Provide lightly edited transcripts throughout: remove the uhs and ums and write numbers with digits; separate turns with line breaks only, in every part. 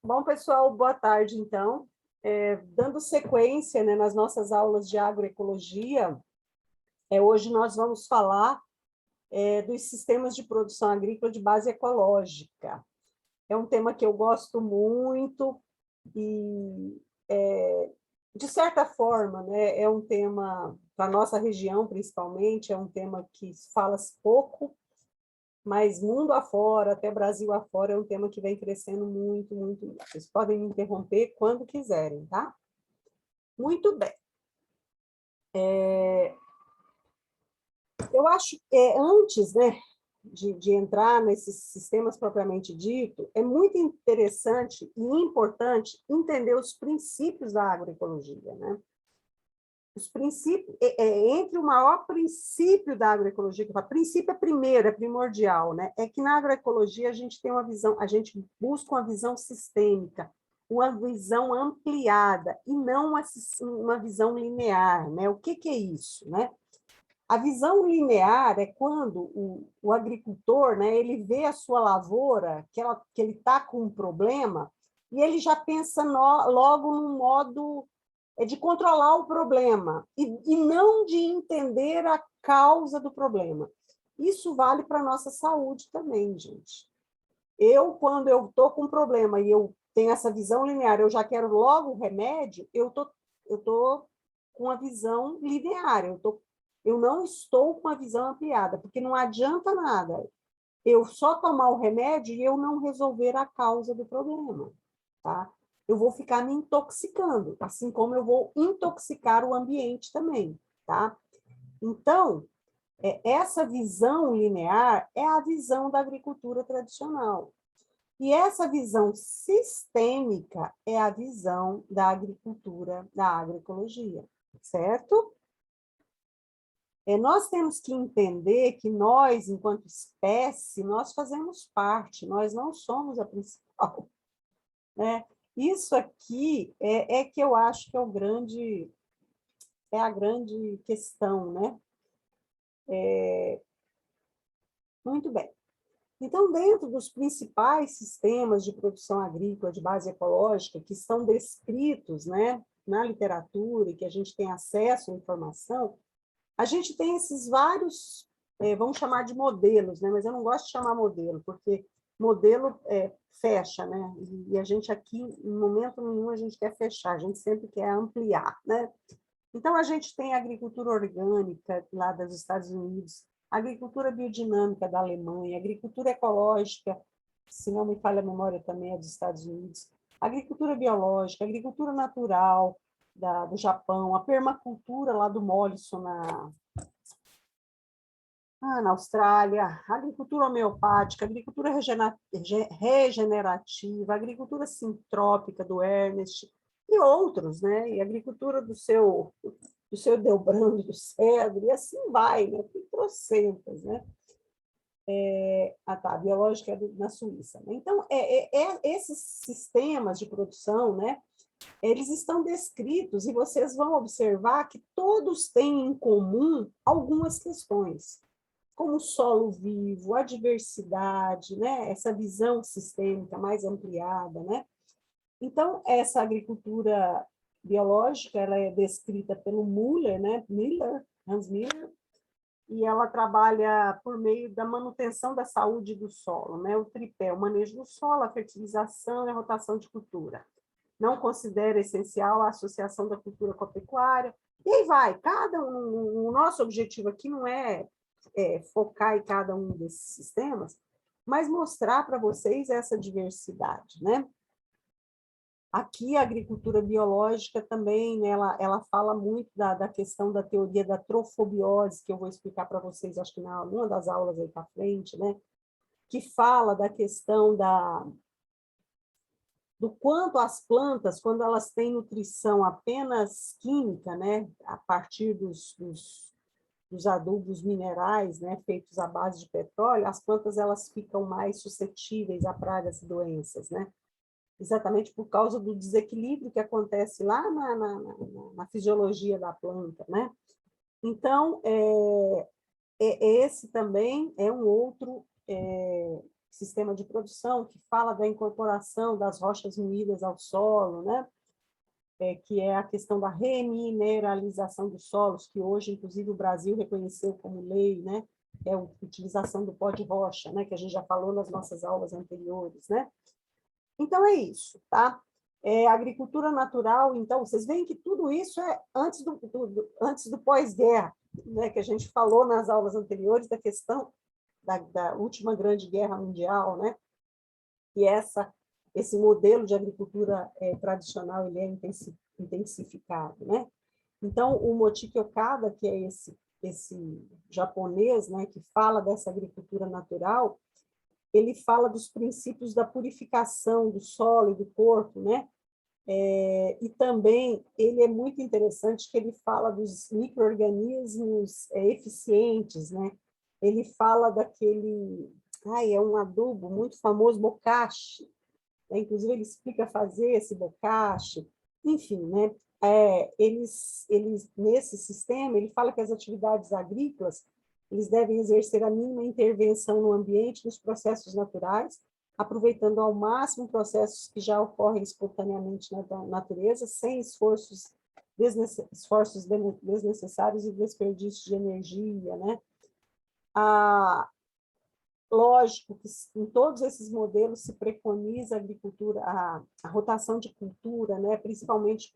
Bom, pessoal, boa tarde, então. Dando sequência, né, nas nossas aulas de agroecologia, hoje nós vamos falar dos sistemas de produção agrícola de base ecológica. É um tema que eu gosto muito e, de certa forma, né, é um tema, para a nossa região, principalmente, é um tema que fala-se pouco, mas mundo afora, até Brasil afora, é um tema que vem crescendo muito, muito. Vocês podem me interromper quando quiserem, tá? Muito bem. Eu acho que antes, né, de entrar nesses sistemas propriamente dito, é muito interessante e importante entender os princípios da agroecologia, né? Os princípios, entre o maior princípio da agroecologia, que fala, princípio é primeiro, é primordial, né? É que na agroecologia a gente tem uma visão, a gente busca uma visão sistêmica, uma visão ampliada, e não uma visão linear, né? O que é isso, né? A visão linear é quando o agricultor, né, ele vê a sua lavoura, que ele está com um problema, e ele já pensa logo no modo de controlar o problema, e não de entender a causa do problema. Isso vale para a nossa saúde também, gente. Quando eu estou com um problema e eu tenho essa visão linear, eu já quero logo o remédio, eu tô com a visão linear, eu não estou com a visão ampliada, porque não adianta nada eu só tomar o remédio e eu não resolver a causa do problema, tá? Eu vou ficar me intoxicando, assim como eu vou intoxicar o ambiente também, tá? Então, essa visão linear é a visão da agricultura tradicional. E essa visão sistêmica é a visão da agricultura, da agroecologia, certo? Nós temos que entender que nós, enquanto espécie, nós fazemos parte, nós não somos a principal, né? Isso aqui é que eu acho que é a grande questão, né? Muito bem. Então, dentro dos principais sistemas de produção agrícola de base ecológica que estão descritos, né, na literatura e que a gente tem acesso à informação, a gente tem esses vários, vamos chamar de modelos, né? Mas eu não gosto de chamar modelo, porque modelo fecha, né? E a gente aqui, em momento nenhum, a gente quer fechar, a gente sempre quer ampliar, né? Então, a gente tem a agricultura orgânica lá dos Estados Unidos, agricultura biodinâmica da Alemanha, agricultura ecológica, se não me falha a memória também é dos Estados Unidos, agricultura biológica, agricultura natural do Japão, a permacultura lá do Mollison na Austrália, agricultura homeopática, agricultura regenerativa, agricultura sintrópica do Ernest, e outros, né? E agricultura do seu Edelbrando, do Cedro, e assim vai, né? Tem trocentas, né? A biológica é na Suíça. Né? Então, esses sistemas de produção, né? Eles estão descritos, e vocês vão observar que todos têm em comum algumas questões, como o solo vivo, a diversidade, né? Essa visão sistêmica mais ampliada, né? Então, essa agricultura biológica, ela é descrita pelo Müller, né? Hans Müller, e ela trabalha por meio da manutenção da saúde do solo, né? O tripé, o manejo do solo, a fertilização e a rotação de cultura. Não considera essencial a associação da cultura com a pecuária. E aí vai, o nosso objetivo aqui não é focar em cada um desses sistemas, mas mostrar para vocês essa diversidade, né? Aqui a agricultura biológica também, né, ela fala muito da questão da teoria da trofobiose, que eu vou explicar para vocês, acho que numa das aulas aí para frente, né, que fala da questão do quanto as plantas, quando elas têm nutrição apenas química, né, a partir dos adubos minerais, né, feitos à base de petróleo, as plantas elas ficam mais suscetíveis a pragas e doenças, né? Exatamente por causa do desequilíbrio que acontece lá na fisiologia da planta, né? Então, esse também é um outro sistema de produção, que fala da incorporação das rochas moídas ao solo, né? Que é a questão da remineralização dos solos, que hoje, inclusive, o Brasil reconheceu como lei, né? É a utilização do pó de rocha, né? Que a gente já falou nas nossas aulas anteriores, né? Então, é isso, tá? Agricultura natural, então, vocês veem que tudo isso é antes do pós-guerra, né? Que a gente falou nas aulas anteriores da questão da última grande guerra mundial, né? E esse modelo de agricultura tradicional ele é intensificado, né? Então, o Mochiki Okada, que é esse japonês, né, que fala dessa agricultura natural, ele fala dos princípios da purificação do solo e do corpo, né? E também ele é muito interessante que ele fala dos micro-organismos eficientes, né? Ele fala daquele, é um adubo muito famoso, bokashi, né? Inclusive ele explica fazer esse bokashi, enfim, né? Nesse sistema, ele fala que as atividades agrícolas, eles devem exercer a mínima intervenção no ambiente, nos processos naturais, aproveitando ao máximo processos que já ocorrem espontaneamente na natureza, sem esforços desnecessários e desperdício de energia, né? Lógico que em todos esses modelos se preconiza a agricultura, a rotação de cultura, né? Principalmente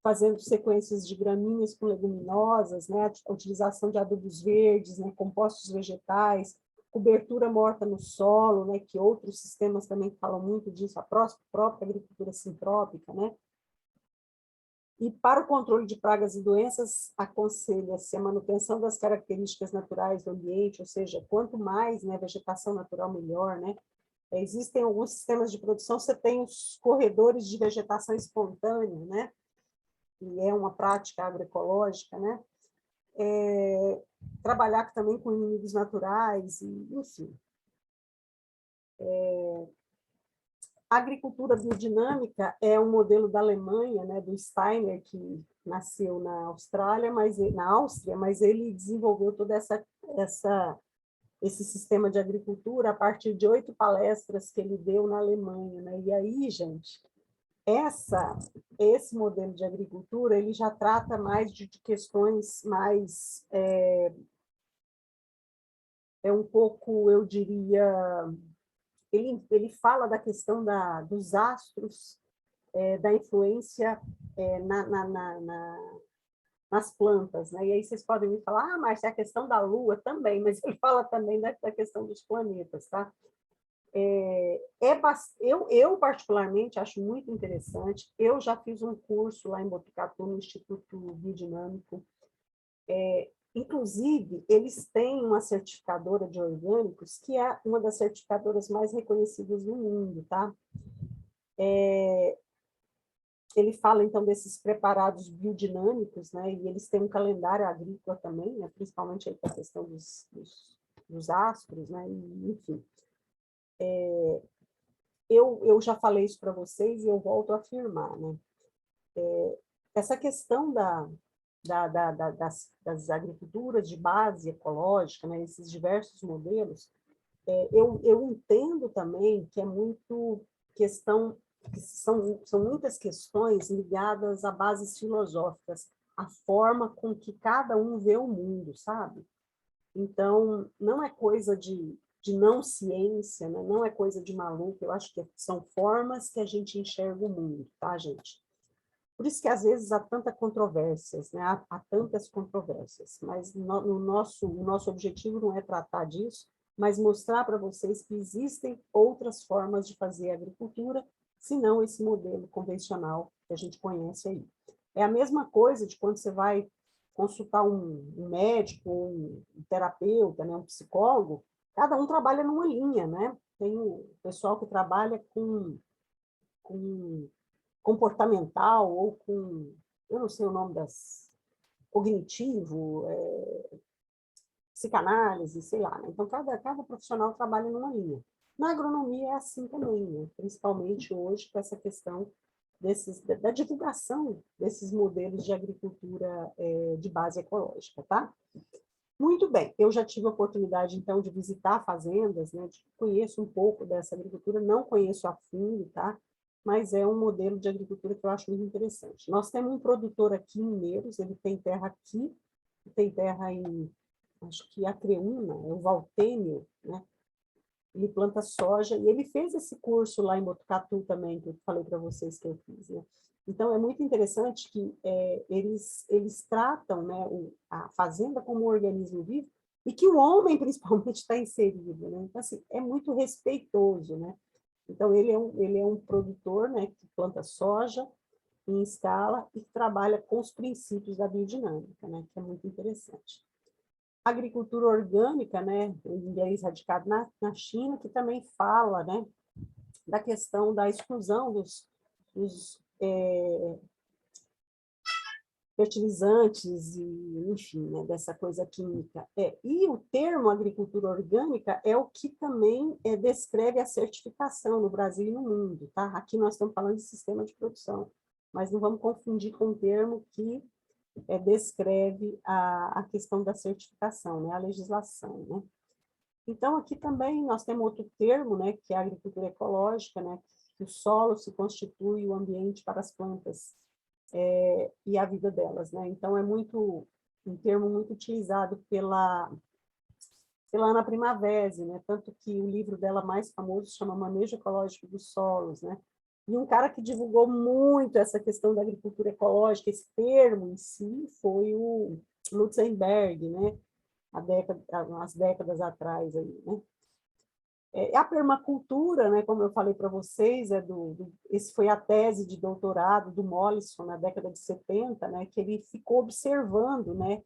fazendo sequências de gramíneas com leguminosas, né? A utilização de adubos verdes, né? Compostos vegetais, cobertura morta no solo, né? Que outros sistemas também falam muito disso, a própria agricultura sintrópica, né? E para o controle de pragas e doenças, aconselha-se a manutenção das características naturais do ambiente, ou seja, quanto mais, né, vegetação natural, melhor, né? Existem alguns sistemas de produção, você tem os corredores de vegetação espontânea, né? E é uma prática agroecológica, né? Trabalhar também com inimigos naturais, enfim. A agricultura biodinâmica é um modelo da Alemanha, né, do Steiner, que nasceu na Áustria, mas ele desenvolveu todo esse sistema de agricultura a partir de 8 palestras que ele deu na Alemanha, né? E aí, gente, esse modelo de agricultura, ele já trata mais de questões mais, um pouco, eu diria, ele fala da questão dos astros, da influência nas plantas, né? E aí vocês podem me falar, mas é a questão da Lua também, mas ele fala também da questão dos planetas, tá? Eu particularmente acho muito interessante. Eu já fiz um curso lá em Botucatu, no Instituto Biodinâmico. Inclusive, eles têm uma certificadora de orgânicos, que é uma das certificadoras mais reconhecidas no mundo, tá? Ele fala, então, desses preparados biodinâmicos, né? E eles têm um calendário agrícola também, né? Principalmente aí com a questão dos astros, né? E, enfim. Eu já falei isso para vocês e eu volto a afirmar, né? Essa questão das agriculturas de base ecológica, né? Esses diversos modelos, eu entendo também que é muito questão, que são muitas questões ligadas a bases filosóficas, a forma com que cada um vê o mundo, sabe? Então, não é coisa de não ciência, né? Não é coisa de maluco, eu acho que são formas que a gente enxerga o mundo, tá, gente? Por isso que, às vezes, há tantas controvérsias, né? Há tantas controvérsias, mas o nosso objetivo não é tratar disso, mas mostrar para vocês que existem outras formas de fazer agricultura, senão esse modelo convencional que a gente conhece aí. É a mesma coisa de quando você vai consultar um médico, um terapeuta, né, um psicólogo, cada um trabalha numa linha, né? Tem o pessoal que trabalha com comportamental ou com, eu não sei o nome cognitivo, psicanálise, sei lá, né? Então, cada profissional trabalha numa linha. Na agronomia é assim também, né? Principalmente hoje com essa questão da divulgação desses modelos de agricultura de base ecológica, tá? Muito bem, eu já tive a oportunidade, então, de visitar fazendas, né, conheço um pouco dessa agricultura, não conheço a fundo, tá? Mas é um modelo de agricultura que eu acho muito interessante. Nós temos um produtor aqui em Mineiros, ele tem terra aqui, tem terra em, acho que Acreúna, é o Valtênio, né? Ele planta soja, e ele fez esse curso lá em Botucatu também, que eu falei para vocês que eu fiz, né? Então, é muito interessante que eles tratam, né, a fazenda como um organismo vivo, e que o homem, principalmente, está inserido, né? Então, assim, é muito respeitoso, né? Então, ele é um produtor, né, que planta soja em escala e que trabalha com os princípios da biodinâmica, né, que é muito interessante. Agricultura orgânica, né, inglês radicado na China, que também fala, né, da questão da exclusão dos fertilizantes e, enfim, né, dessa coisa química. E o termo agricultura orgânica é o que também descreve a certificação no Brasil e no mundo, tá? Aqui nós estamos falando de sistema de produção, mas não vamos confundir com o termo que descreve a questão da certificação, né, a legislação, né? Então, aqui também nós temos outro termo, né, que é a agricultura ecológica, né, que o solo se constitui o ambiente para as plantas e a vida delas, né? Então, é muito um termo muito utilizado pela Ana Primavera, né? Tanto que o livro dela mais famoso chama Manejo Ecológico dos Solos, né? E um cara que divulgou muito essa questão da agricultura ecológica, esse termo em si, foi o Lutzenberg, né? Umas décadas atrás aí, né? A permacultura, né, como eu falei para vocês, esse foi a tese de doutorado do Mollison na década de 70, né, que ele ficou observando, né,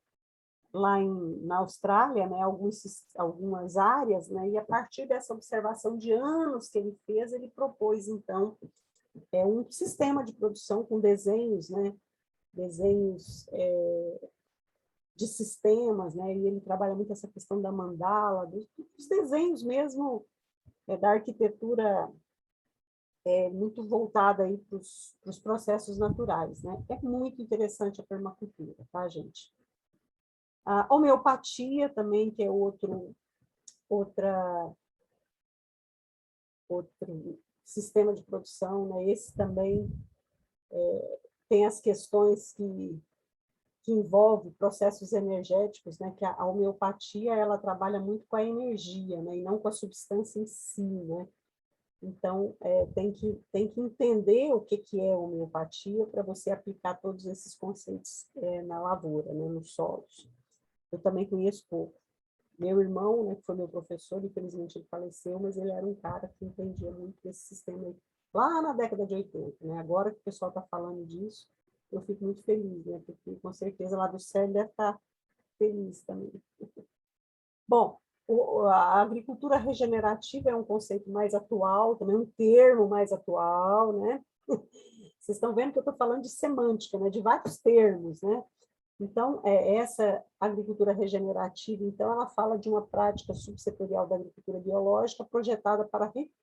lá na Austrália, né, algumas áreas, né, e a partir dessa observação de anos que ele fez, ele propôs, então, um sistema de produção com desenhos, né, desenhos de sistemas, né, e ele trabalha muito essa questão da mandala, dos desenhos mesmo, da arquitetura muito voltada aí para os processos naturais, né? É muito interessante a permacultura, tá, gente? A homeopatia também, que é outra, outro sistema de produção, né? Esse também tem as questões que envolvem processos energéticos, né? Que a homeopatia, ela trabalha muito com a energia, né? E não com a substância em si, né? Então, tem que entender o que é homeopatia para você aplicar todos esses conceitos na lavoura, né, nos solos. Eu também conheço pouco. Meu irmão, né, que foi meu professor, infelizmente ele faleceu, mas ele era um cara que entendia muito desse sistema aí, lá na década de 80. Né? Agora que o pessoal está falando disso, eu fico muito feliz, né, porque com certeza lá do céu deve estar feliz também. Bom, a agricultura regenerativa é um conceito mais atual, também um termo mais atual, né? Vocês estão vendo que eu estou falando de semântica, né? De vários termos, né? Então, essa agricultura regenerativa, então, ela fala de uma prática subsetorial da agricultura biológica projetada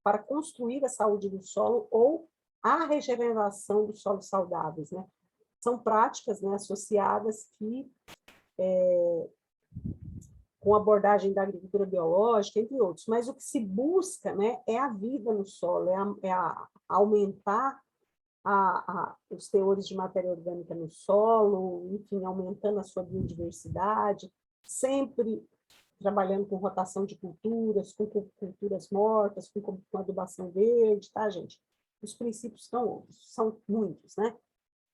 para construir a saúde do solo ou a regeneração dos solos saudáveis, né? São práticas, né, associadas que com abordagem da agricultura biológica, entre outros. Mas o que se busca, né, é a vida no solo, aumentar os teores de matéria orgânica no solo, enfim, aumentando a sua biodiversidade, sempre trabalhando com rotação de culturas, com culturas mortas, com adubação verde, tá, gente? Os princípios são muitos, né?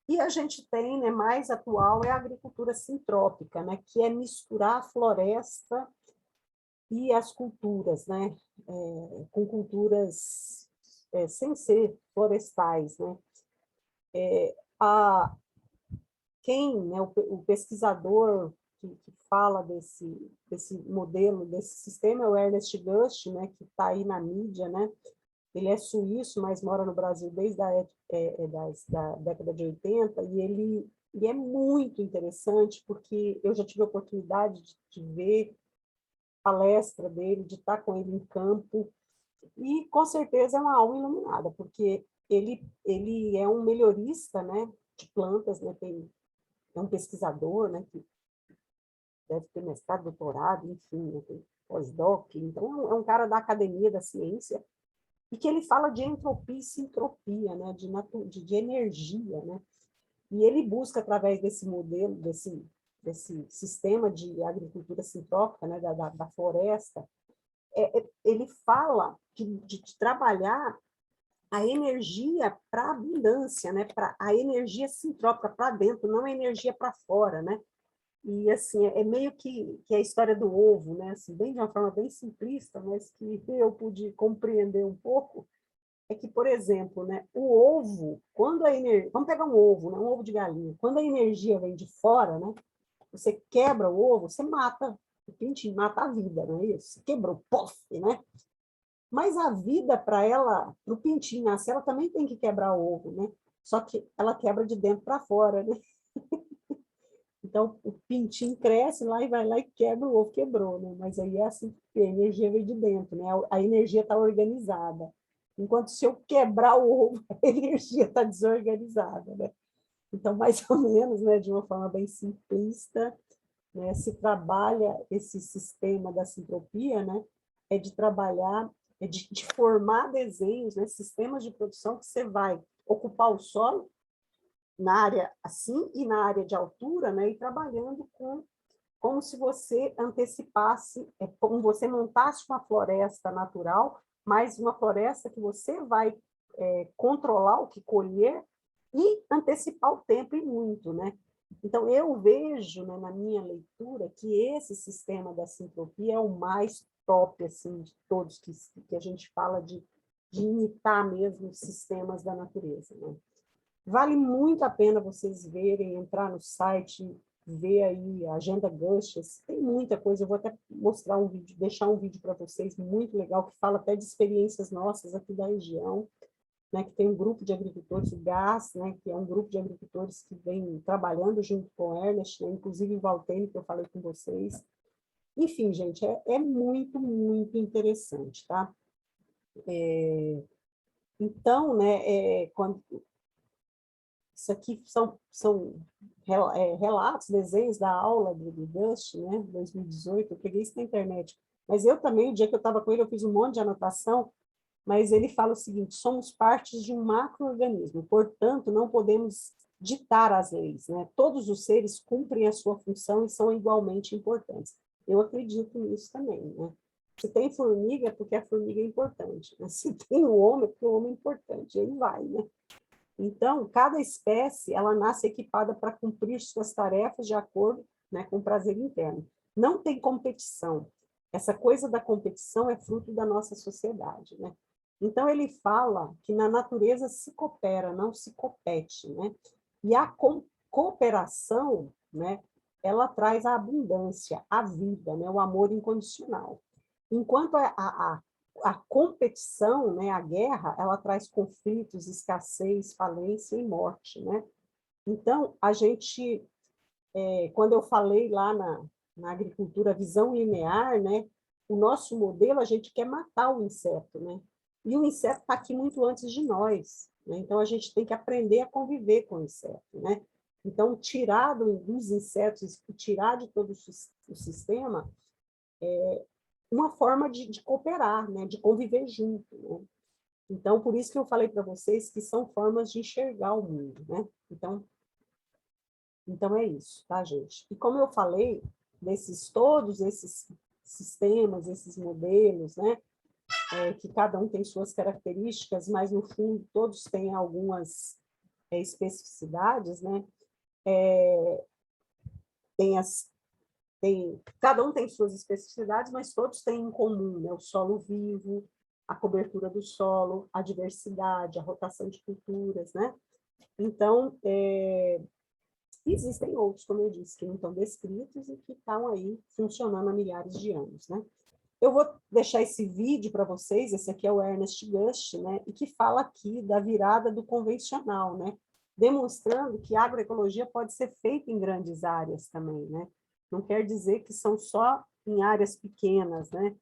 E a gente tem, né, mais atual, é a agricultura sintrópica, né, que é misturar a floresta e as culturas, né, com culturas sem ser florestais, né. A, né, o pesquisador que fala desse modelo, desse sistema é o Ernest Gust, né, que está aí na mídia, né. Ele é suíço, mas mora no Brasil desde da década de 80, e ele é muito interessante, porque eu já tive a oportunidade de ver palestra dele, de estar com ele em campo, e com certeza é uma alma iluminada, porque ele é um melhorista, né, de plantas, né, é um pesquisador, né, que deve ter mestrado, doutorado, enfim, né, tem pós-doc, então é um cara da academia da ciência, e que ele fala de entropia e sintropia, né, de energia, né, e ele busca, através desse modelo, desse sistema de agricultura sintrópica, né, da floresta, ele fala de trabalhar a energia para a abundância, né, para a energia sintrópica para dentro, não a energia para fora, né, e assim, é meio que a história do ovo, né, assim, bem de uma forma bem simplista, mas que eu pude compreender um pouco, é que, por exemplo, né, o ovo, quando a energia, vamos pegar um ovo, né, um ovo de galinha, quando a energia vem de fora, né, você quebra o ovo, você mata o pintinho, mata a vida, não é isso? Você quebrou, pof, né? Mas a vida, para ela, para o pintinho nascer, ela também tem que quebrar o ovo, né? Só que ela quebra de dentro para fora, né? Então, o pintinho cresce lá e vai lá e quebra o ovo, quebrou, né? Mas aí é assim, a energia vem de dentro, né? A energia está organizada. Enquanto se eu quebrar o ovo, a energia está desorganizada, né? Então, mais ou menos, né, de uma forma bem simplista, né, se trabalha esse sistema da sintropia, né, é de trabalhar, de formar desenhos, né, sistemas de produção que você vai ocupar o solo na área assim e na área de altura, né, e trabalhando como se você antecipasse, como você montasse uma floresta natural, mas uma floresta que você vai controlar o que colher e antecipar o tempo e muito, né? Então, eu vejo, né, na minha leitura, que esse sistema da sintropia é o mais top, assim, de todos que a gente fala de imitar mesmo os sistemas da natureza, né? Vale muito a pena vocês verem, entrar no site, ver aí a Agenda Gushes, tem muita coisa, eu vou até mostrar um vídeo, deixar um vídeo para vocês, muito legal, que fala até de experiências nossas aqui da região, né, que tem um grupo de agricultores, o GAS, né, que é um grupo de agricultores que vem trabalhando junto com o Ernest, né, inclusive o Valtene, que eu falei com vocês. Enfim, gente, é muito, muito interessante, tá? Então, né, quando, isso aqui são relatos, desenhos da aula do Dust, né, 2018, eu peguei isso na internet. Mas eu também, o dia que eu estava com ele, eu fiz um monte de anotação, mas ele fala o seguinte: somos partes de um macro-organismo, portanto, não podemos ditar as leis, né? Todos os seres cumprem a sua função e são igualmente importantes. Eu acredito nisso também, né? Se tem formiga, é porque a formiga é importante, né? Se tem o homem, é porque o homem é importante, e aí vai, né? Então, cada espécie, ela nasce equipada para cumprir suas tarefas de acordo, né, com o prazer interno. Não tem competição. Essa coisa da competição é fruto da nossa sociedade, né? Então, ele fala que na natureza se coopera, não se compete, né? E a cooperação, né, ela traz a abundância, a vida, né, o amor incondicional. Enquanto a competição, né, a guerra, ela traz conflitos, escassez, falência e morte, né? Então, a gente, quando eu falei lá na agricultura visão linear, né, o nosso modelo, a gente quer matar o inseto, né? E o inseto está aqui muito antes de nós, né? Então, a gente tem que aprender a conviver com o inseto, né? Então, tirar dos insetos, tirar de todo o sistema, uma forma de cooperar, né? De conviver junto, né? Então, por isso que eu falei para vocês que são formas de enxergar o mundo, né? Então é isso, tá, gente? E como eu falei, todos esses sistemas, esses modelos, né? Que cada um tem suas características, mas no fundo todos têm algumas especificidades, né? Tem cada um tem suas especificidades, mas todos têm em comum, né? O solo vivo, a cobertura do solo, a diversidade, a rotação de culturas, né? Então, existem outros, como eu disse, que não estão descritos e que estão aí funcionando há milhares de anos, né? Eu vou deixar esse vídeo para vocês, esse aqui é o Ernest Gust, né? E que fala aqui da virada do convencional, né? Demonstrando que a agroecologia pode ser feita em grandes áreas também, né? Não quer dizer que são só em áreas pequenas, né?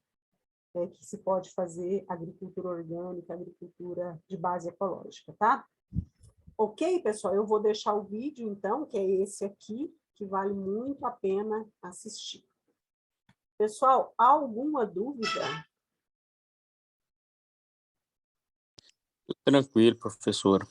Que se pode fazer agricultura orgânica, agricultura de base ecológica, tá? Ok, pessoal? Eu vou deixar o vídeo, então, que é esse aqui, que vale muito a pena assistir. Pessoal, alguma dúvida?
Tranquilo, professor.